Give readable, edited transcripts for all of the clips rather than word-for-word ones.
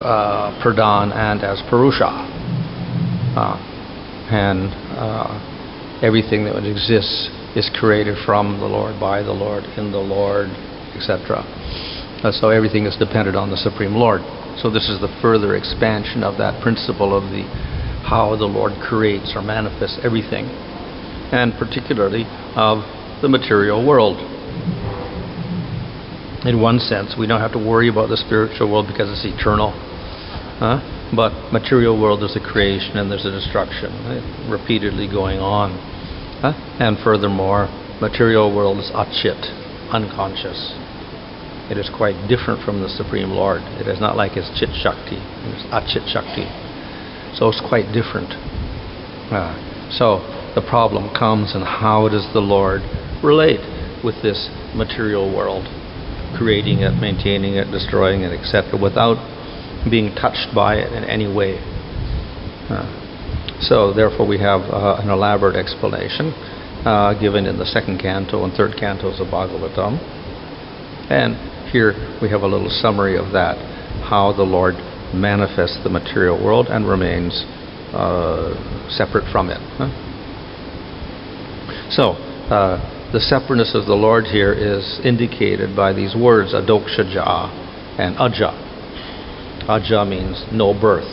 Pradhan and as Purusha. And everything that exists is created from the Lord, by the Lord, in the Lord, etc. So everything is dependent on the Supreme Lord. So this is the further expansion of that principle of how the Lord creates or manifests everything, and particularly of the material world. In one sense, we don't have to worry about the spiritual world because it's eternal. But material world is a creation and there's a destruction repeatedly going on. And furthermore, material world is achit, unconscious. It is quite different from the Supreme Lord. It is not like it's chit shakti, it's achit shakti. So it's quite different. So the problem comes in how does the Lord relate with this material world, creating it, maintaining it, destroying it, etc., without being touched by it in any way. So therefore we have an elaborate explanation given in the second canto and third cantos of Bhagavatam. And here we have a little summary of that, how the Lord manifests the material world and remains separate from it. So the separateness of the Lord here is indicated by these words, adokshaja and aja. Aja means no birth.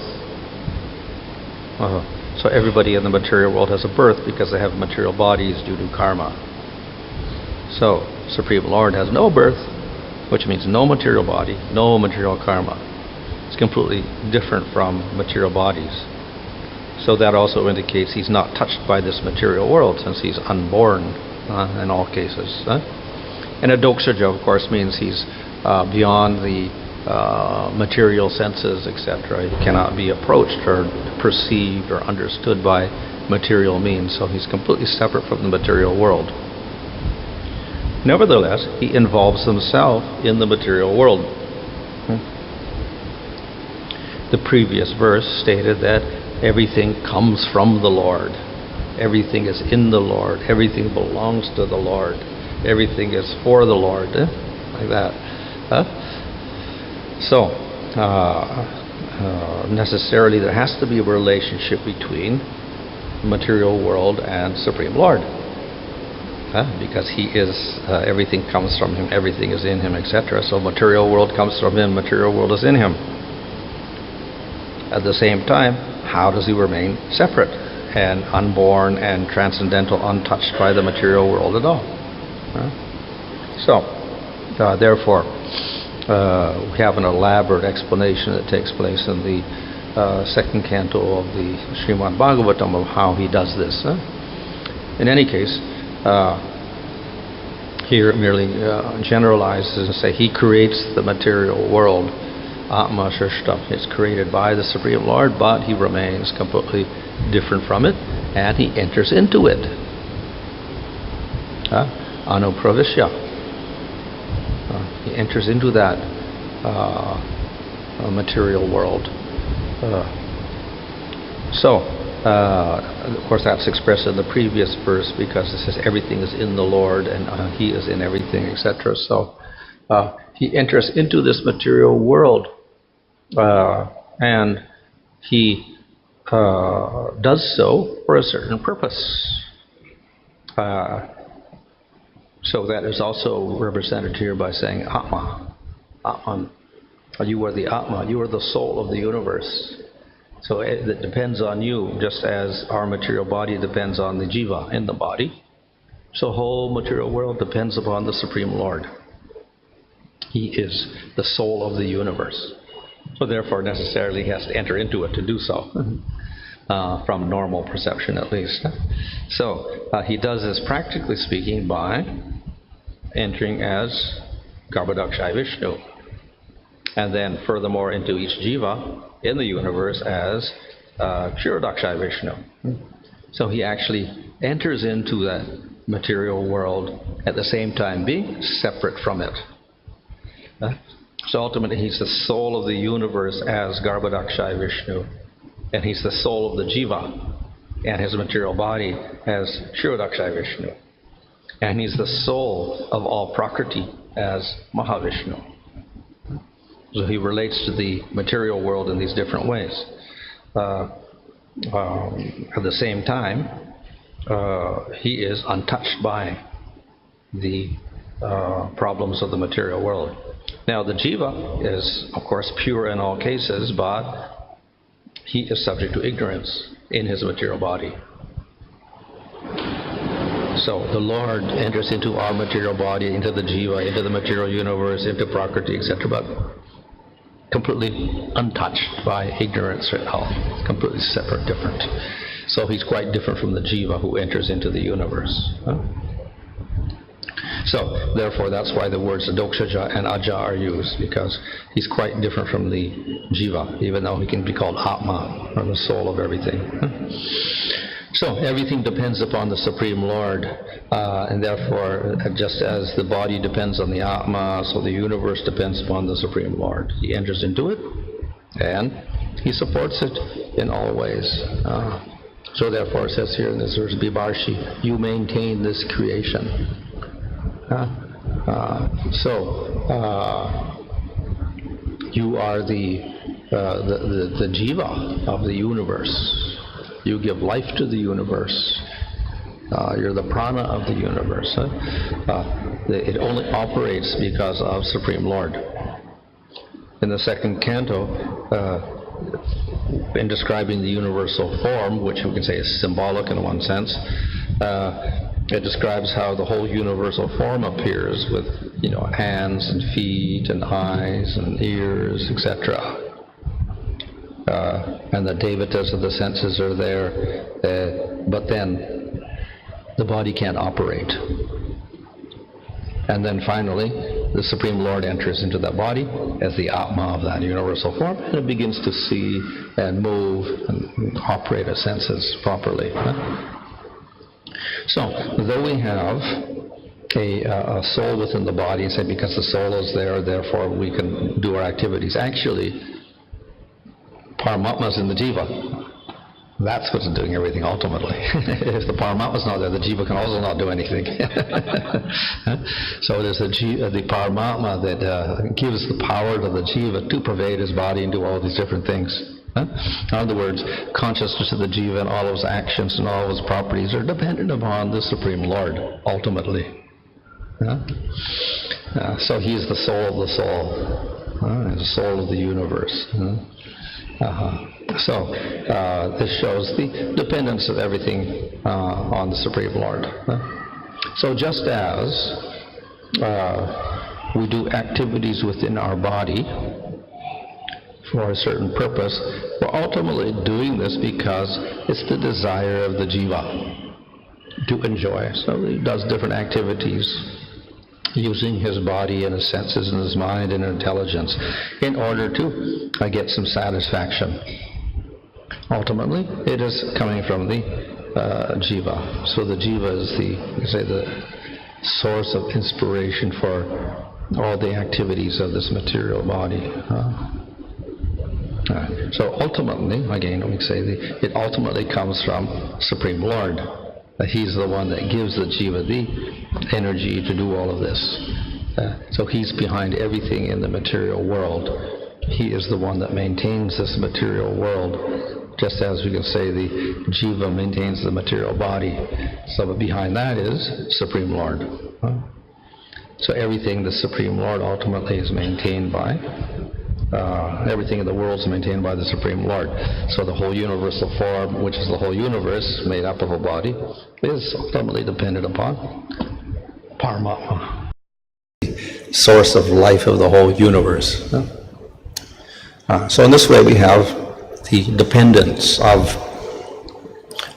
So everybody in the material world has a birth because they have material bodies due to karma. So Supreme Lord has no birth, which means no material body, no material karma. It's completely different from material bodies. So that also indicates he's not touched by this material world since he's unborn in all cases. And adokshaja, of course, means he's beyond the material senses, etc. He cannot be approached or perceived or understood by material means, so he's completely separate from the material world. Nevertheless, he involves himself in the material world. The previous verse stated that everything comes from the Lord. Everything is in the Lord. Everything belongs to the Lord. Everything is for the Lord. Like that. So, necessarily there has to be a relationship between material world and Supreme Lord. Because he is, everything comes from him, everything is in him, etc. So material world comes from him, material world is in him. At the same time, how does he remain separate and unborn and transcendental, untouched by the material world at all? So, therefore, we have an elaborate explanation that takes place in the second canto of the Srimad Bhagavatam of how he does this. In any case, here it merely generalizes and say he creates the material world. Atma Shrishtam is created by the Supreme Lord, but he remains completely different from it, and he enters into it. Anupravishya. He enters into that material world. Of course, that's expressed in the previous verse because it says everything is in the Lord and he is in everything, etc. So he enters into this material world and he does so for a certain purpose. So that is also represented here by saying Atma. Atman. You are the Atma. You are the soul of the universe. So it depends on you, just as our material body depends on the jiva in the body. So the whole material world depends upon the Supreme Lord. He is the soul of the universe. So therefore necessarily he has to enter into it to do so. From normal perception at least. So he does this practically speaking by entering as Garbhodakshaya Vishnu, and then furthermore into each jiva in the universe as Kshirodakshaya Vishnu. So he actually enters into that material world at the same time being separate from it. So ultimately he's the soul of the universe as Garbhodakshaya Vishnu, and he's the soul of the jiva and his material body as Kshirodakshaya Vishnu, and he's the soul of all prakrti as Mahavishnu. So he relates to the material world in these different ways. At the same time, he is untouched by the problems of the material world. Now, the jiva is, of course, pure in all cases, but he is subject to ignorance in his material body. So the Lord enters into our material body, into the jiva, into the material universe, into prakrti, etc., but completely untouched by ignorance at all. Completely separate, different. So he's quite different from the jiva who enters into the universe. So, therefore, that's why the words dokshaja and aja are used, because he's quite different from the jiva, even though he can be called atma, or the soul of everything. So, everything depends upon the Supreme Lord, and therefore, just as the body depends on the atma, so the universe depends upon the Supreme Lord. He enters into it, and he supports it in all ways. So, therefore, it says here in this verse, Bibarshi, you maintain this creation. You are the jiva of the universe. You give life to the universe. You're the prana of the universe. It only operates because of Supreme Lord. In the second canto, in describing the universal form, which we can say is symbolic in one sense, it describes how the whole universal form appears with, hands and feet and eyes and ears, etc. And the devatas of the senses are there, but then the body can't operate. And then finally, the Supreme Lord enters into that body as the Atma of that universal form, and it begins to see and move and operate its senses properly. So, though we have a soul within the body, and say because the soul is there, therefore we can do our activities. Actually, Paramatma is in the jiva. That's what's doing everything ultimately. If the Paramatma is not there, the jiva can also not do anything. So it is the Paramatma that gives the power to the jiva to pervade his body and do all these different things. In other words, consciousness of the jiva and all of his actions and all of his properties are dependent upon the Supreme Lord, ultimately. So he is the soul of the soul, the soul of the universe. So this shows the dependence of everything on the Supreme Lord. So just as we do activities within our body for a certain purpose, we're ultimately doing this because it's the desire of the jiva to enjoy. So he does different activities using his body and his senses and his mind and intelligence in order to get some satisfaction. Ultimately, it is coming from the jiva. So the jiva is the source of inspiration for all the activities of this material body. So ultimately, again, we say it ultimately comes from Supreme Lord. He's the one that gives the jiva the energy to do all of this. So he's behind everything in the material world. He is the one that maintains this material world, just as we can say the jiva maintains the material body. So behind that is Supreme Lord. So everything the Supreme Lord ultimately is maintained by. Everything in the world is maintained by the Supreme Lord. So the whole universal form, which is the whole universe made up of a body, is ultimately dependent upon Paramatma, source of life of the whole universe. So in this way we have the dependence of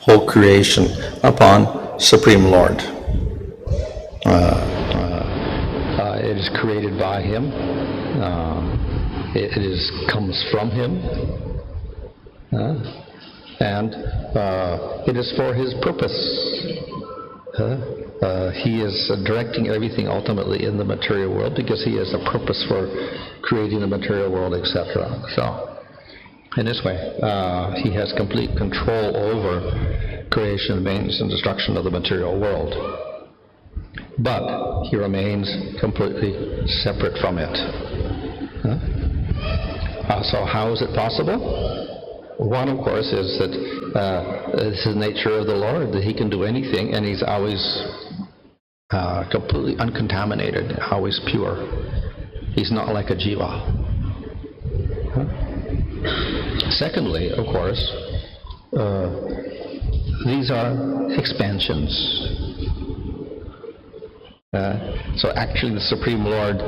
whole creation upon Supreme Lord. It is created by Him. It comes from Him, and it is for His purpose. He is directing everything ultimately in the material world because He has a purpose for creating the material world, etc. So, in this way, He has complete control over creation, maintenance, and destruction of the material world. But He remains completely separate from it. So how is it possible? One, of course, is that it's the nature of the Lord, that he can do anything, and he's always completely uncontaminated, always pure. He's not like a jiva. Secondly, of course, these are expansions. So actually the Supreme Lord,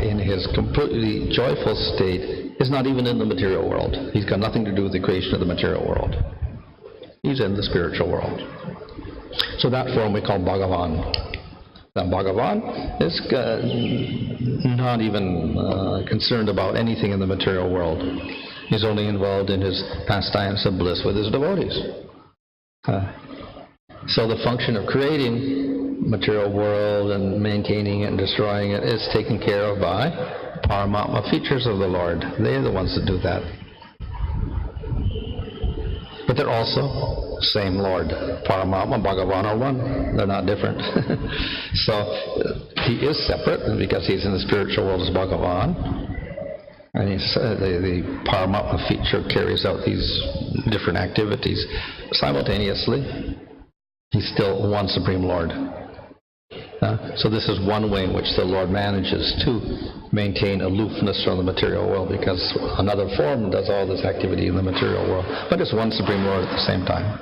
in his completely joyful state, is not even in the material world. He's got nothing to do with the creation of the material world. He's in the spiritual world. So that form we call Bhagavan. Now Bhagavan is not even concerned about anything in the material world. He's only involved in his pastimes of bliss with his devotees. So the function of creating material world and maintaining it and destroying it is taken care of by Paramatma features of the Lord. They're the ones that do that. But they're also same Lord. Paramatma, Bhagavan are one. They're not different. So he is separate because he's in the spiritual world as Bhagavan. And the Paramatma feature carries out these different activities simultaneously. He's still one Supreme Lord. So this is one way in which the Lord manages to maintain aloofness from the material world, because another form does all this activity in the material world. But it's one Supreme Lord at the same time.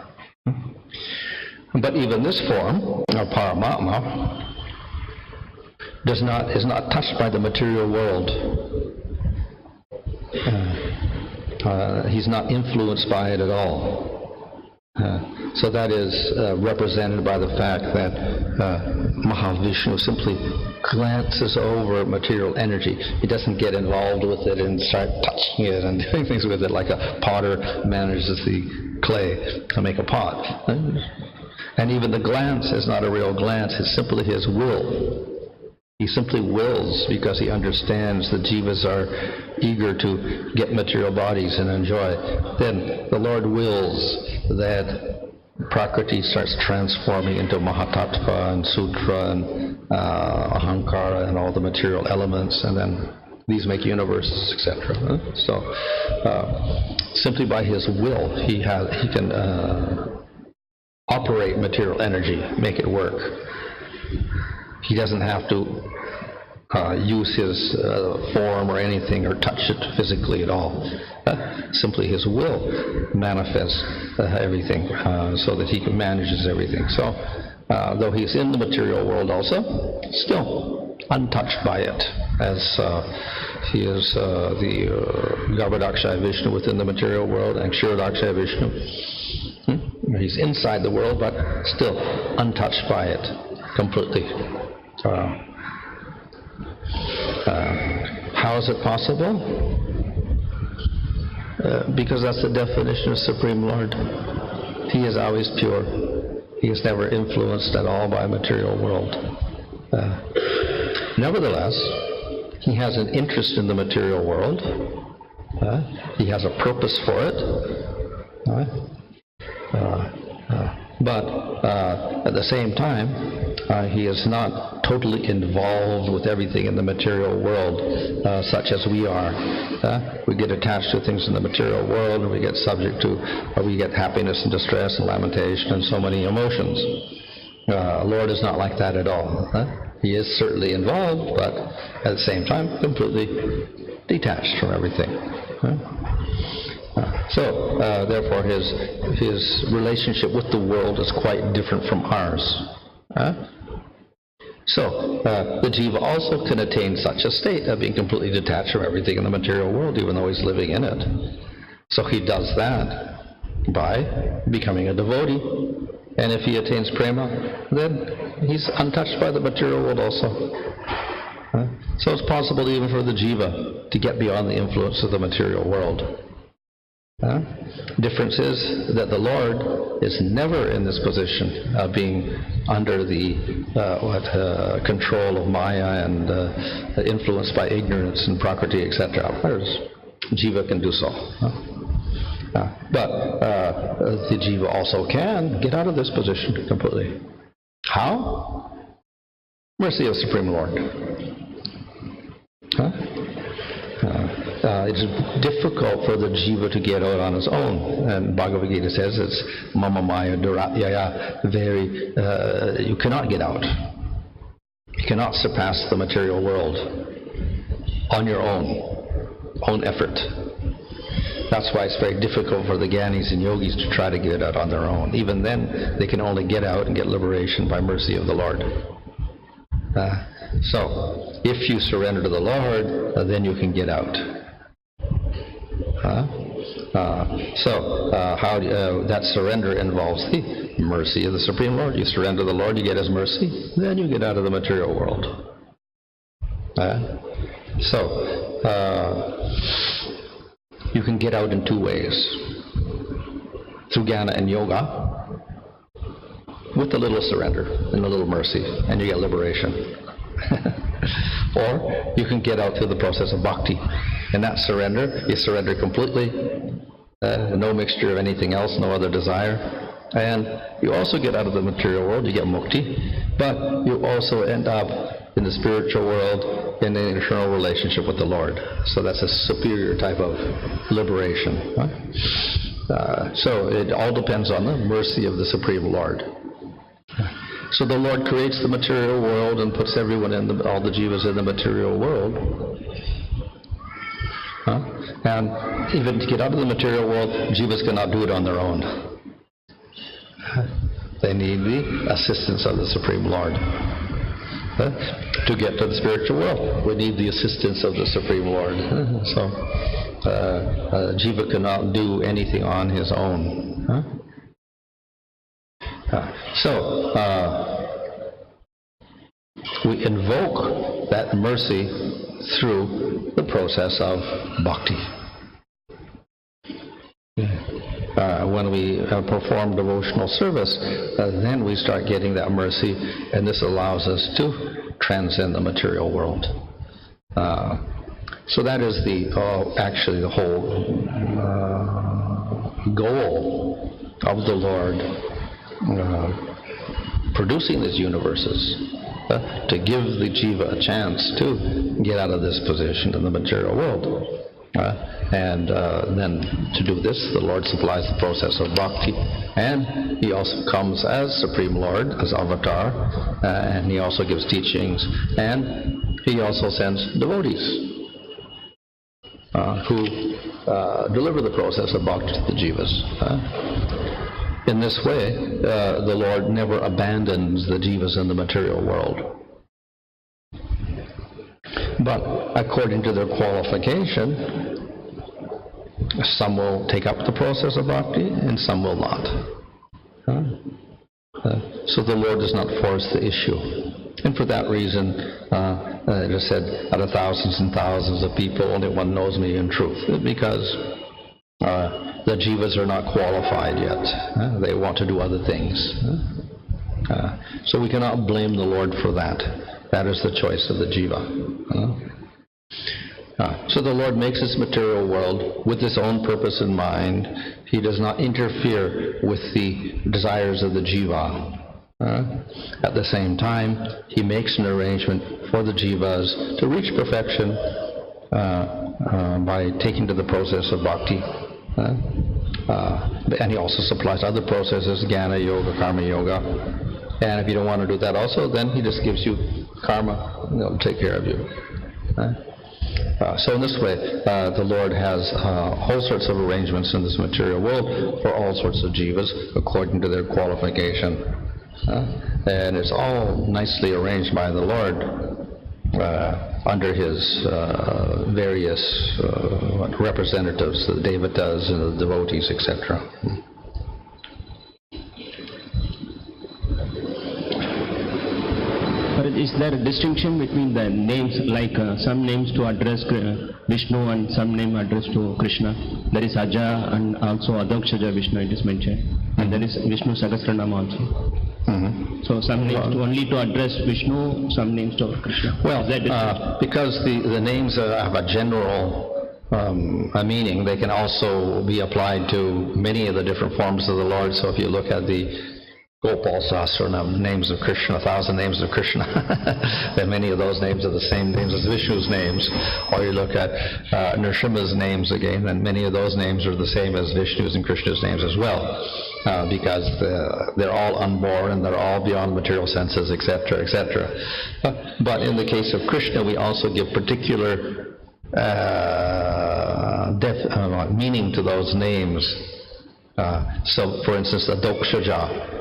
But even this form, or Paramatma, is not touched by the material world. He's not influenced by it at all. So that is represented by the fact that Mahavishnu simply glances over material energy. He doesn't get involved with it and start touching it and doing things with it like a potter manages the clay to make a pot. And even the glance is not a real glance, it's simply his will. He simply wills because he understands that jivas are eager to get material bodies and enjoy. Then the Lord wills that prakrti starts transforming into Mahatattva and Sutra and Ahankara and all the material elements, and then these make universes, etc. So simply by his will, he can operate material energy, make it work. He doesn't have to use his form or anything or touch it physically at all. Simply his will manifests everything so that he manages everything. So though he's in the material world also, still untouched by it, as he is the Garbhodakshaya Vishnu within the material world and Kshirodakshaya Vishnu. He's inside the world but still untouched by it completely. How is it possible? Because that's the definition of Supreme Lord. He is always pure. He is never influenced at all by material world. Nevertheless, he has an interest in the material world. He has a purpose for it. But at the same time, he is not totally involved with everything in the material world, such as we are. We get attached to things in the material world, and we get subject to, or we get happiness and distress and lamentation and so many emotions. Lord is not like that at all. He is certainly involved, but at the same time, completely detached from everything. So, therefore, his relationship with the world is quite different from ours. So, the jiva also can attain such a state of being completely detached from everything in the material world, even though he's living in it. So he does that by becoming a devotee. And if he attains prema, then he's untouched by the material world also. So it's possible even for the jiva to get beyond the influence of the material world. Difference is that the Lord is never in this position of being under the control of Maya and influenced by ignorance and prakrti, etc. Whereas jiva can do so. But the jiva also can get out of this position completely. How? Mercy of Supreme Lord. it's difficult for the jiva to get out on its own. And Bhagavad Gita says it's mama maya duratyaya, you cannot get out. You cannot surpass the material world on your own effort. That's why it's very difficult for the Gyanis and Yogis to try to get out on their own. Even then, they can only get out and get liberation by mercy of the Lord. So, if you surrender to the Lord, then you can get out. That surrender involves the mercy of the Supreme Lord. You surrender to the Lord, you get His mercy, then you get out of the material world. You can get out in two ways. Through jnana and yoga, with a little surrender and a little mercy, and you get liberation. Or you can get out through the process of bhakti. In that surrender, you surrender completely, no mixture of anything else, no other desire. And you also get out of the material world, you get mukti, but you also end up in the spiritual world in an eternal relationship with the Lord. So that's a superior type of liberation. So it all depends on the mercy of the Supreme Lord. So the Lord creates the material world and puts everyone all the jivas in the material world. And even to get out of the material world, jivas cannot do it on their own. They need the assistance of the Supreme Lord. To get to the spiritual world, we need the assistance of the Supreme Lord. Jiva cannot do anything on his own. We invoke that mercy through the process of bhakti. When we perform devotional service, then we start getting that mercy, and this allows us to transcend the material world. So that is actually the whole goal of the Lord producing these universes, to give the jiva a chance to get out of this position in the material world. And then to do this, the Lord supplies the process of bhakti, and He also comes as Supreme Lord, as avatar, and He also gives teachings, and He also sends devotees who deliver the process of bhakti to the jivas. In this way, the Lord never abandons the jivas in the material world. But according to their qualification, some will take up the process of bhakti and some will not. So the Lord does not force the issue. And for that reason, it is said, out of thousands and thousands of people, only one knows me in truth. Because the jivas are not qualified yet. They want to do other things. So we cannot blame the Lord for that. That is the choice of the jiva. So the Lord makes this material world with His own purpose in mind. He does not interfere with the desires of the jiva. At the same time, He makes an arrangement for the jivas to reach perfection by taking to the process of bhakti. And He also supplies other processes, jnana yoga, karma yoga. And if you don't want to do that also, then He just gives you karma, and He'll take care of you. So in this way, the Lord has whole sorts of arrangements in this material world for all sorts of jivas according to their qualification. And it's all nicely arranged by the Lord under His various representatives, the devatas and the devotees, etc. Is there a distinction between the names, like some names to address Vishnu and some name addressed to Krishna? There is Aja and also Adhokshaja Vishnu, it is mentioned. And there is Vishnu Sahasranama also. Mm-hmm. So some names only to address Vishnu, some names to Krishna. Well, because the names have a general meaning, they can also be applied to many of the different forms of the Lord. So if you look at the Gopal Sahasranam, names of Krishna, 1,000 names of Krishna. And many of those names are the same names as Vishnu's names. Or you look at Nrsimha's names again, and many of those names are the same as Vishnu's and Krishna's names as well. Because they're all unborn and they're all beyond material senses, etc., etc. But in the case of Krishna, we also give particular meaning to those names. So, for instance, Adokshaja.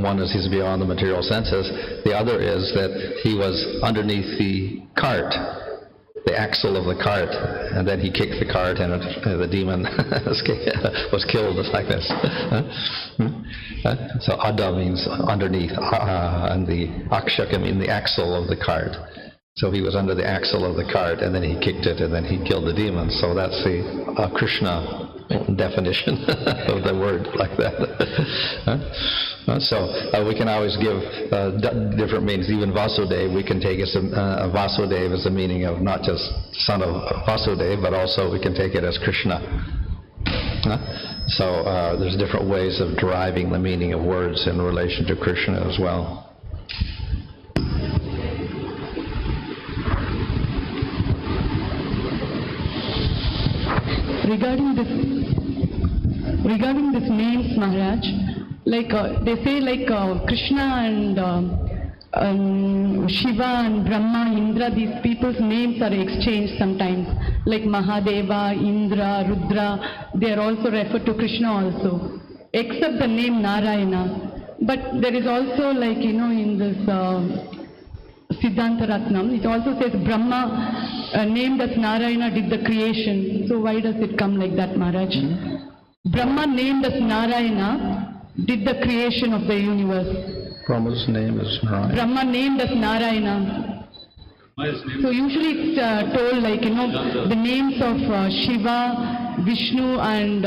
One is he's beyond the material senses. The other is that he was underneath the cart, the axle of the cart, and then he kicked the cart and the demon was killed like this. So Ada means underneath, and the Akshaka means the axle of the cart. So he was under the axle of the cart, and then he kicked it, and then he killed the demon. So that's the Krishna definition of the word like that. So we can always give different meanings. Even Vasudev, we can take as Vasudev as the meaning of not just son of Vasudev, but also we can take it as Krishna. So there's different ways of deriving the meaning of words in relation to Krishna as well. Regarding this names, Maharaj, like they say, like Krishna and Shiva and Brahma, Indra, these people's names are exchanged sometimes. Like Mahadeva, Indra, Rudra, they are also referred to Krishna also, except the name Narayana. But there is also, like, in this Siddhanta Ratnam, it also says Brahma, named as Narayana, did the creation. So why does it come like that, Maharaj? Brahma, named as Narayana, did the creation of the universe. Brahma's name is Narayana. Brahma, named as Narayana. So usually it's told, like, the names of Shiva, Vishnu and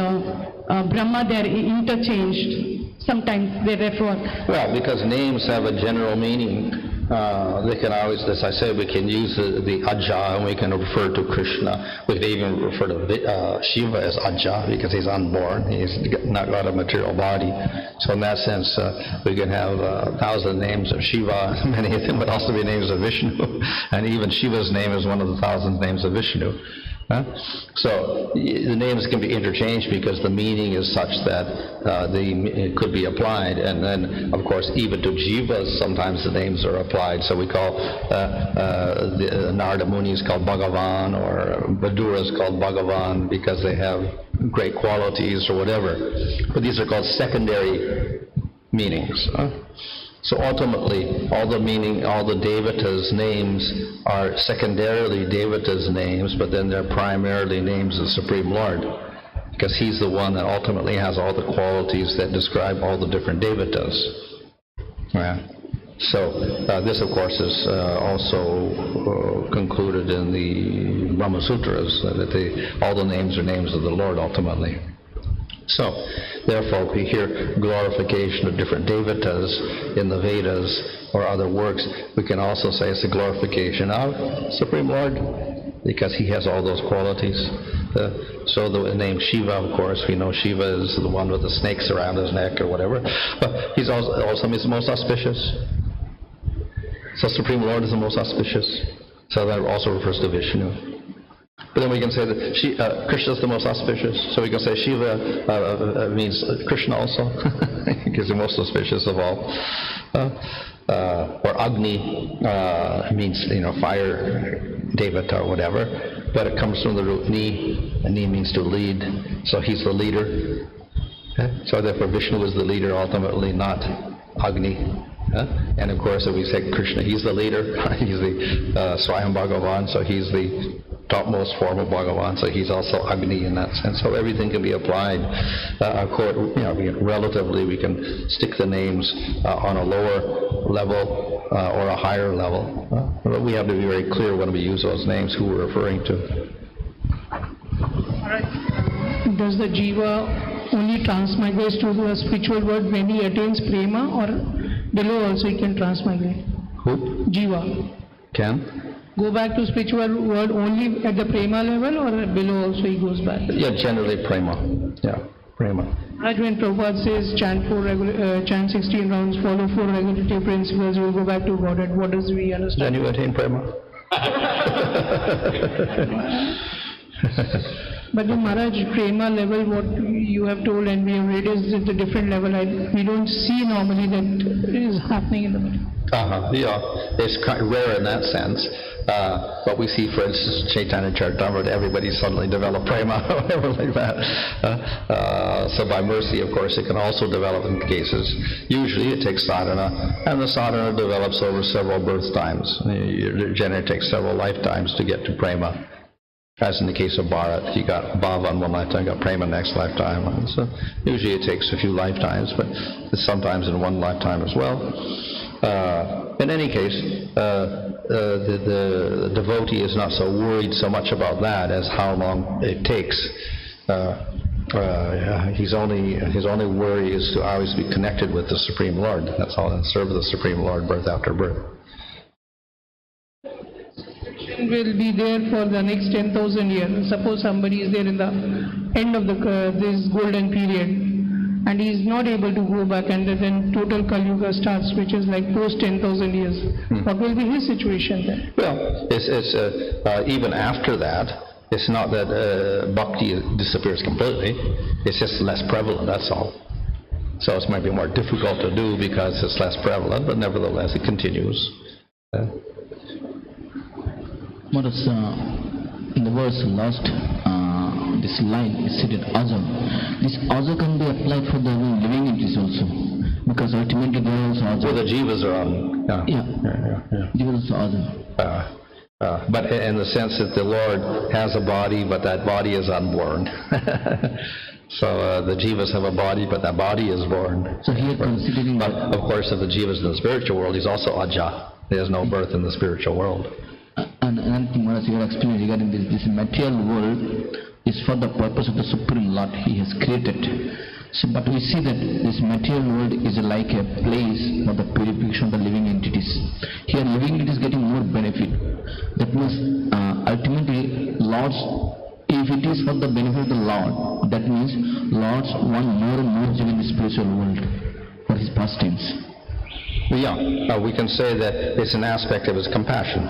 Brahma, they are interchanged. Sometimes they refer. Well, because names have a general meaning. They can always, as I say, we can use the Aja, and we can refer to Krishna. We can even refer to Shiva as Aja because he's unborn. He's not got a material body. So in that sense, we can have 1,000 names of Shiva. Many of them would also be names of Vishnu. And even Shiva's name is one of the 1,000 names of Vishnu. So the names can be interchanged because the meaning is such that it could be applied, and then of course even to jivas sometimes the names are applied. So we call the Narada Muni is called Bhagavan, or Vidura is called Bhagavan because they have great qualities or whatever. But these are called secondary meanings. So ultimately, all the devatas' names are secondarily devatas' names, but then they're primarily names of the Supreme Lord, because he's the one that ultimately has all the qualities that describe all the different devatas. Yeah. So this, of course, is also concluded in the Brahma Sutras, that all the names are names of the Lord ultimately. So, therefore, we hear glorification of different devatas in the Vedas or other works. We can also say it's a glorification of Supreme Lord, because he has all those qualities. So the name Shiva, of course, we know Shiva is the one with the snakes around his neck or whatever, but he's also the most auspicious. So Supreme Lord is the most auspicious. So that also refers to Vishnu. But then we can say that Krishna is the most auspicious. So we can say Shiva means Krishna also, because the most auspicious of all. Or Agni means, fire devata or whatever. But it comes from the root Ni, and Ni means to lead. So he's the leader. So therefore Vishnu is the leader ultimately, not Agni. And of course, if we say Krishna, he's the leader. He's the Swayam Bhagavan, so he's the topmost form of Bhagavan, so he's also Agni in that sense. So everything can be applied. Relatively, we can stick the names on a lower level or a higher level. But we have to be very clear when we use those names, who we're referring to. All right. Does the jiva only transmigrates to the spiritual world when he attains prema, or below also he can transmigrate? Who? Jiva. Can? Go back to spiritual world only at the prema level, or below also he goes back? Yeah, generally prema. Yeah. prema. Maharaj, when Prabhupada says chant 16 rounds, follow 4 regulative principles, you will go back to Godhead, what does we Then understand? you attain prema. But the Maharaj, prema level, what you have told and we have read is at a different level. We don't see normally that is happening in the middle. Yeah, it's quite rare in that sense. But we see, for instance, Chaitanya Charitamrita, everybody suddenly develop prema, or whatever like that. So by mercy, of course, it can also develop in cases. Usually it takes sadhana, and the sadhana develops over several birth times. It generally takes several lifetimes to get to prema. As in the case of Bharat, you got bhava in one lifetime, got prema next lifetime. And so usually it takes a few lifetimes, but sometimes in one lifetime as well. In any case, the devotee is not so worried so much about that as how long it takes. His only worry is to always be connected with the Supreme Lord. That's all, and serve the Supreme Lord birth after birth. Will be there for the next 10,000 years. Suppose somebody is there in the end of this golden period and he is not able to go back, and then total Kali Yuga starts, which is like post 10,000 years. What will be his situation then? Well, it's even after that, it's not that bhakti disappears completely, it's just less prevalent, that's all. So it might be more difficult to do because it's less prevalent, but nevertheless it continues. What is in the verse last, this line is stated aja. This aja can be applied for the living entities also, because ultimately they are also aja. Well, the jivas are on. Yeah. Jivas are aja. But in the sense that the Lord has a body, but that body is unborn. So the jivas have a body, but that body is born. So here considering but of course, if the jivas in the spiritual world, he's also aja. He has no birth in the spiritual world. And another thing, Maharaj, you have explained regarding this material world is for the purpose of the Supreme Lord He has created. So, but we see that this material world is like a place for the purification of the living entities. Here living entities getting more benefit. That means ultimately Lord's, if it is for the benefit of the Lord, that means Lord's want more and more jiva in the spiritual world for His pastimes. Yeah, we can say that it's an aspect of His compassion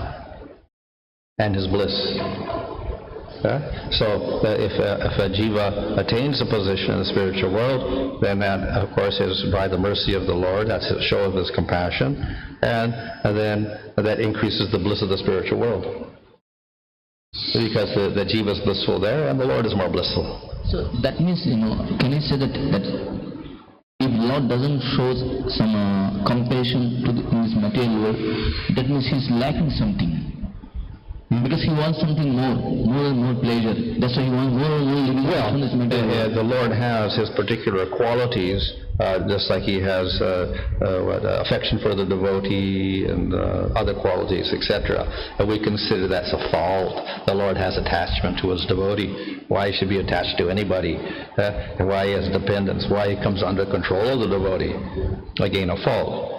and His bliss. So if a jiva attains a position in the spiritual world, then that, of course, is by the mercy of the Lord. That's a show of His compassion, and then that increases the bliss of the spiritual world, because the jiva is blissful there, and the Lord is more blissful. So that means, can you say that if Lord doesn't show some compassion to in this material world, that means He's lacking something? Because He wants something more and more pleasure. That's why He wants more and more living from this material world. The Lord has His particular qualities, just like He has affection for the devotee and other qualities, etc. And we consider that's a fault. The Lord has attachment to His devotee. Why He should be attached to anybody? And why He has dependence? Why He comes under control of the devotee? Again, a fault.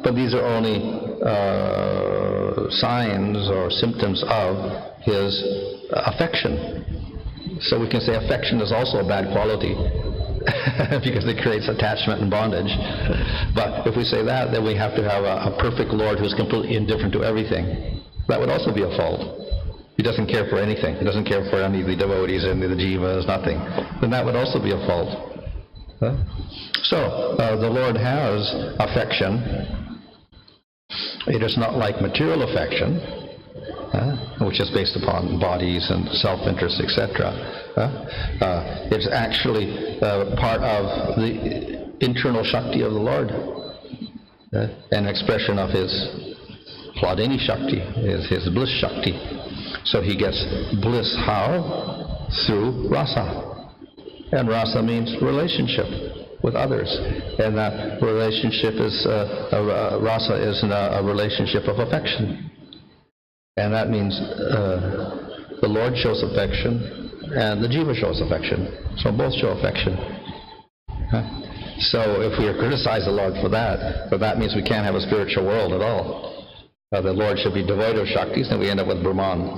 But these are only signs or symptoms of His affection. So we can say affection is also a bad quality because it creates attachment and bondage. But if we say that, then we have to have a perfect Lord who's completely indifferent to everything. That would also be a fault. He doesn't care for anything. He doesn't care for any of the devotees, any of the jivas, nothing. Then that would also be a fault. So the Lord has affection. It is not like material affection, which is based upon bodies and self-interest, etc. It's actually part of the internal Shakti of the Lord, an expression of His Hladini Shakti, his bliss Shakti. So He gets bliss how? Through rasa. And rasa means relationship with others. And that relationship is, rasa is a relationship of affection. And that means the Lord shows affection and the jiva shows affection. So both show affection. So if we criticize the Lord for that means we can't have a spiritual world at all. The Lord should be devoid of Shaktis, then we end up with Brahman.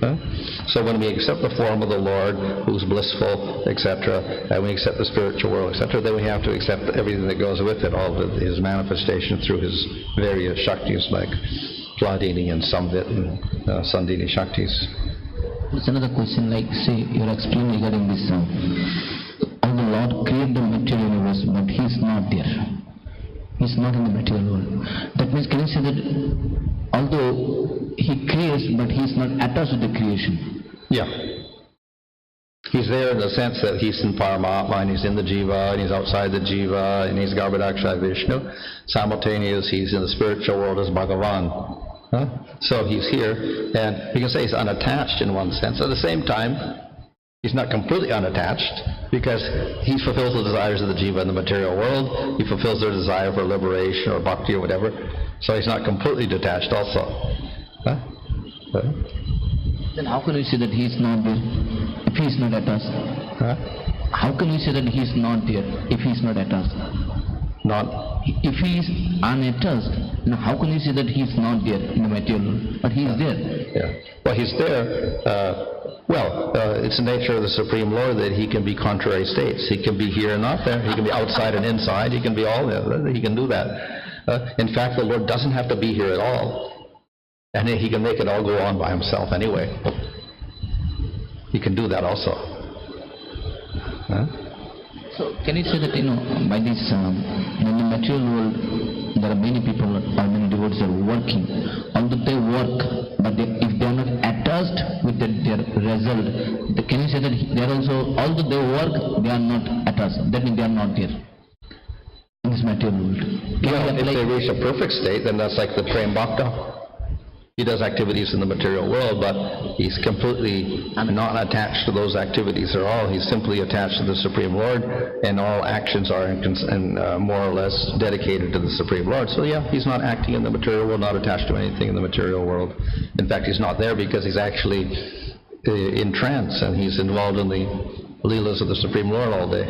Huh? So when we accept the form of the Lord, who's blissful, etc., and we accept the spiritual world, etc., then we have to accept everything that goes with it, all of his manifestations through his various Shaktis, like Pladini and Samvit and Sandini Shaktis. There's another question, like, say, you're explaining regarding this, how the Lord created the material universe, but He's not there. He's not in the material world. That means, can you say that although He creates, but He's not attached to the creation? Yeah. He's there in the sense that he's in Paramatma, and he's in the jiva, and he's outside the jiva, and he's Garbhodakshaya Vishnu. Simultaneously, he's in the spiritual world as Bhagavan. Huh? So he's here, and we can say he's unattached in one sense. At the same time, he's not completely unattached, because he fulfills the desires of the jiva in the material world. He fulfills their desire for liberation or bhakti or whatever. So he's not completely detached also. Huh? Then how can we say that He's not there if He's not attached? Huh? How can we say that He's not there if He's not attached? Not. If He is unattached, now how can we say that He's not there in the material world? But He is there. Yeah. Well, he's there. It's the nature of the Supreme Lord that he can be contrary states. He can be here and not there. He can be outside and inside. He can be all there. He can do that. In fact, the Lord doesn't have to be here at all. And he can make it all go on by himself anyway. He can do that also. Huh? So, can you say that, by this, in the material world, there are many people or many devotees are working. Although they work, but if they are not attached with their result, can you say that they are also, although they work, they are not attached? That means they are not there in this material world. Well, if they reach a perfect state, then that's like the Prem Bhakta. He does activities in the material world, but he's completely not attached to those activities at all. He's simply attached to the Supreme Lord, and all actions are more or less dedicated to the Supreme Lord. So yeah, he's not acting in the material world, not attached to anything in the material world. In fact, he's not there because he's actually in trance, and he's involved in the leelas of the Supreme Lord all day.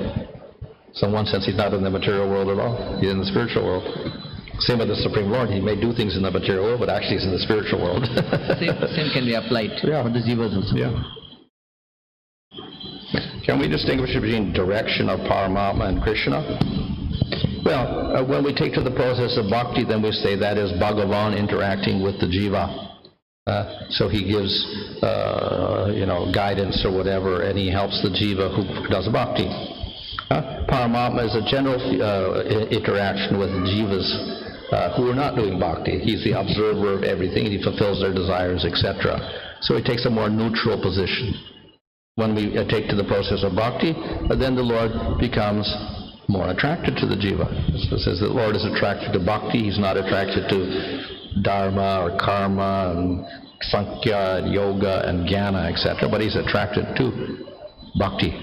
So in one sense, he's not in the material world at all. He's in the spiritual world. Same with the Supreme Lord. He may do things in the material world, but actually he's in the spiritual world. same can be applied for the jivas also. Yeah. Can we distinguish between direction of Paramatma and Krishna? Well, when we take to the process of bhakti, then we say that is Bhagavan interacting with the jiva. So he gives, guidance or whatever, and he helps the jiva who does bhakti. Paramatma is a general interaction with the jivas who are not doing bhakti. He's the observer of everything, and he fulfills their desires, etc. So he takes a more neutral position. When we take to the process of bhakti, then the Lord becomes more attracted to the jiva. So it says the Lord is attracted to bhakti. He's not attracted to dharma or karma and sankhya and yoga and jnana, etc. But he's attracted to bhakti.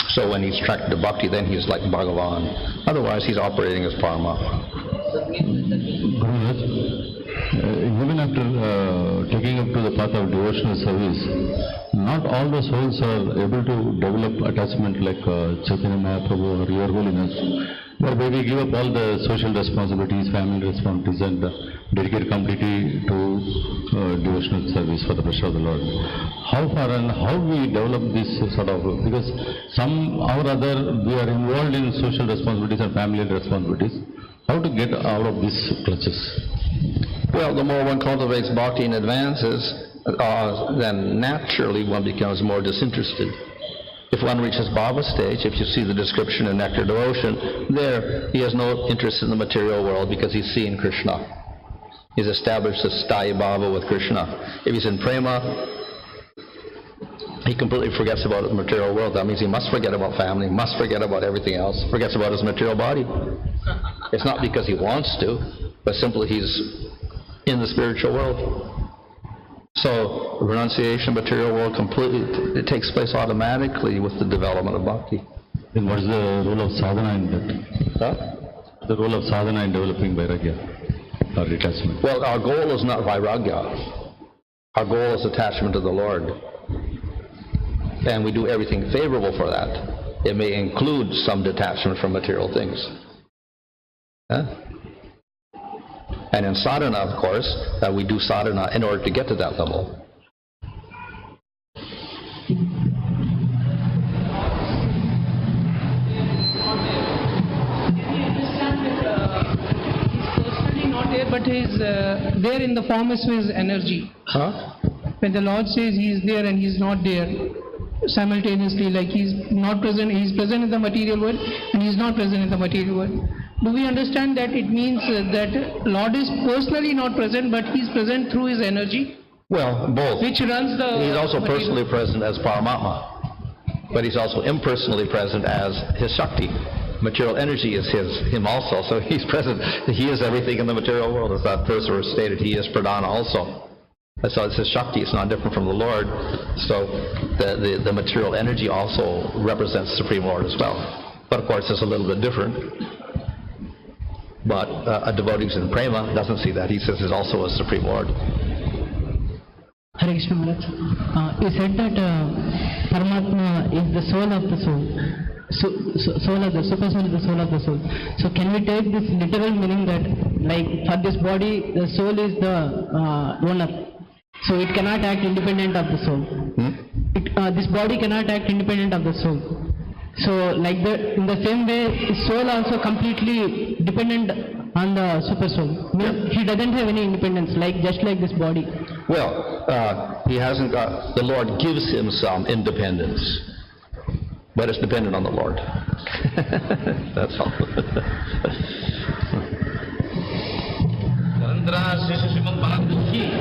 So when he's attracted to bhakti, then he's like Bhagavan. Otherwise, he's operating as Paramatma. Even after taking up to the path of devotional service, not all the souls are able to develop attachment like Chaitanya Mahaprabhu or Your Holiness, whereby we give up all the social responsibilities, family responsibilities, and dedicate completely to devotional service for the pleasure of the Lord. How far and how we develop this sort of, because somehow or other we are involved in social responsibilities and family responsibilities, how to get out of these clutches? Well, the more one cultivates bhakti and advances, then naturally one becomes more disinterested. If one reaches bhava stage, if you see the description in Nectar Devotion, there he has no interest in the material world because he's seen Krishna. He's established a sthayi bhava with Krishna. If he's in prema, he completely forgets about the material world. That means he must forget about family, must forget about everything else, forgets about his material body. It's not because he wants to, but simply he's in the spiritual world. So renunciation of material world completely, it takes place automatically with the development of bhakti. Then what is the role of sadhana in that? The role of sadhana in developing vairagya or detachment? Well, our goal is not vairagya. Our goal is attachment to the Lord. And we do everything favorable for that. It may include some detachment from material things. And in sadhana, of course, we do sadhana in order to get to that level. But he's there in the form of his energy. Huh? When the Lord says he is there and he is not there simultaneously, like he's not present, he's present in the material world and he's not present in the material world. Do we understand that it means that Lord is personally not present, but he's present through his energy? Well, both. Which runs the... He's also material. personally present as Paramatma, but he's also impersonally present as his Shakti. Material energy is him also, so he's present. He is everything in the material world. As that verse was stated, he is Pradhana also. And so it's his Shakti, it's not different from the Lord. So the material energy also represents Supreme Lord as well. But of course it's a little bit different. But a devotee who's in prema doesn't see that. He says he's also a Supreme Lord. Hare Krishna Maharaj. You said that Paramatma is the soul of the soul. Soul of the super soul is the soul of the soul. So can we take this literal meaning that, like, for this body, the soul is the owner, so it cannot act independent of the soul. This body cannot act independent of the soul. So, like in the same way, soul also completely dependent on the super soul. Means he doesn't have any independence, just like this body. Well, he hasn't got. The Lord gives him some independence. But it's dependent on the Lord. That's all. Chandra Srimad Bhagavad Gita